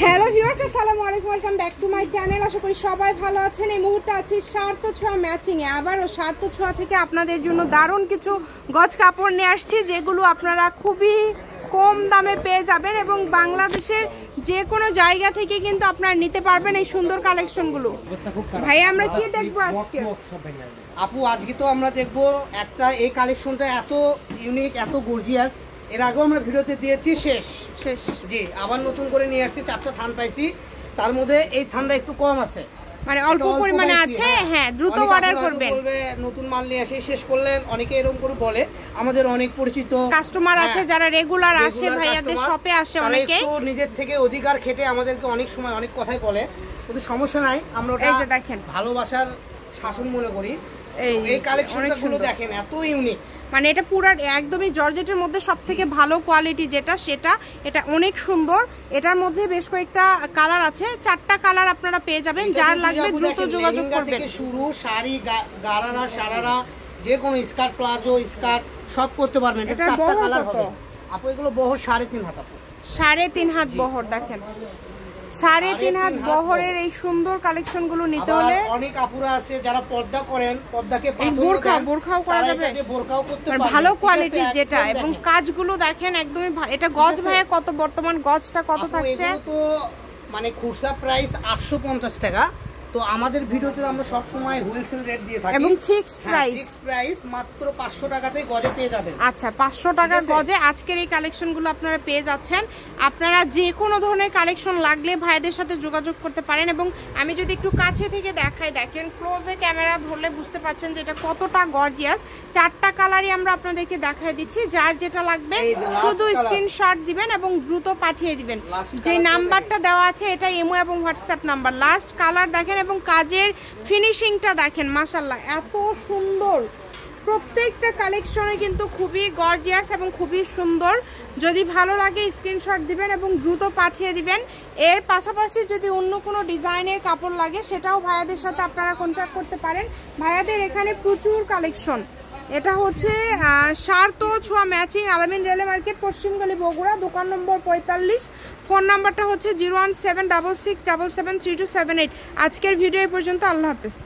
Hello viewers, আসসালামু আলাইকুম, welcome back to my channel. আশা করি সবাই ভালো আছেন। এই মুহূর্তে আছি সার্থ ছোঁয়া ম্যাচিংয়ে। আবারও সার্থ ছোঁয়া থেকে আপনাদের জন্য দারুণ কিছু গজ কাপড় নিয়ে আসছি, যেগুলো আপনারা খুবই কম দামে পেয়ে যাবেন এবং বাংলাদেশের যে কোনো জায়গা থেকে কিন্তু আপনারা নিতে পারবেন এই সুন্দর কালেকশনগুলো। ভাই আমরা কি দেখবো আজকে? আপু আজকে তো আমরা দেখবো একটা এই কালেকশনটা এত ইউনিক, এত গর্জিয়াস। এর আগেও আমরা ভিডিওতে দিয়েছি, শেষ জি। আবার নতুন করে নিয়ে আসছি, 4টা থান পাইছি। তার মধ্যে এই থানটা একটু কম আছে, মানে অল্প পরিমাণে আছে। হ্যাঁ, দ্রুত অর্ডার করবেন। বলবে নতুন মাল নিয়ে এসে শেষ করলেন, অনেকে এরকম করে বলে। আমাদের অনেক পরিচিত কাস্টমার আছে যারা রেগুলার আসে, ভাইয়াদের শপে আসে অনেকে। তো নিজের থেকে অধিকার খেটে আমাদেরকে অনেক সময় অনেক কথাই বলে, কিন্তু সমস্যা নাই, আমরা এই যে দেখেন ভালোবাসার শাসন মনে করি। এই কালেকশনগুলো দেখেন এত ইউনিক, মানে এটা পুরো একদমই জর্জেটের মধ্যে সবথেকে ভালো কোয়ালিটি যেটা, সেটা এটা অনেক সুন্দর। এটার মধ্যে বেশ কয়েকটা কালার আছে, 4টা কালার আপনারা পেয়ে যাবেন। যার লাগবে দ্রুত যোগাযোগ করবেন। শুরু শাড়ি, গারারা, সারারা, যে কোনো স্কার্ট, প্লাজো, স্কার্ট সব করতে পারবেন। এটা 4টা কালার হবে আপু। এগুলো বহর 3.5 হাত আপু, 3.5 হাত বহর। দেখেন 3.5 হাত বহরের এই সুন্দর কালেকশন গুলো নিতে হলে অনেক আপুরা আছে যারা পর্দা করেন, পর্দাকে বোরখাও করা যাবে, বোরখাও করতে পারবেন, ভালো কোয়ালিটির যেটা। এবং কাজগুলো দেখেন একদমই এটা গজ ভাইয়া কত, বর্তমান গজটা কত থাকছে? তো মানে খুচরা প্রাইস 850 টাকা। তো আমাদের ভিডিওতে আমরা সব সময় হোলসেল রেট দিয়ে থাকি এবং ফিক্সড প্রাইস মাত্র 500 টাকাতে গজে পেয়ে যাবেন। আচ্ছা, 500 টাকা গজে আজকের এই কালেকশনগুলো আপনারা পেয়ে যাচ্ছেন। আপনারা যে কোনো ধরনের কালেকশন লাগলে ভাইদের সাথে যোগাযোগ করতে পারেন। এবং আমি যদি একটু কাছে থেকে দেখাই, দেখেন ক্লোজে ক্যামেরা ধরলে বুঝতে পারছেন যে এটা কতটা গর্জিয়াস। 4টা কালারই আমরা আপনাদেরকে দেখাই দিচ্ছি। যার যেটা লাগবে শুধু স্ক্রিনশট দিবেন এবং দ্রুত পাঠিয়ে দিবেন। যে নাম্বারটা দেওয়া আছে এটা ইমো এবং হোয়াটসঅ্যাপ নাম্বার। লাস্ট কালার দেখেন এবং কাজের ফিনিশিংটা দেখেন, মাশাআল্লাহ এত সুন্দর। প্রত্যেকটা কালেকশনে কিন্তু খুবই গর্জিয়াস এবং খুবই সুন্দর। যদি ভালো লাগে স্ক্রিনশট দিবেন এবং দ্রুত পাঠিয়ে দিবেন। এর পাশাপাশি যদি অন্য কোনো ডিজাইনের কাপড় লাগে সেটাও ভাইয়াদের সাথে আপনারা কন্ট্যাক্ট করতে পারেন। ভাইয়াদের এখানে প্রচুর কালেকশন। এটা হচ্ছে সার্থ ছোঁয়া ম্যাচিং, আলামিন রেলে মার্কেট, পশ্চিমগলি, বগুড়া, দোকান নম্বর 45। ফোন নাম্বারটা হচ্ছে 01766773278। আজকের ভিডিও এই পর্যন্ত। আল্লাহ হাফেজ।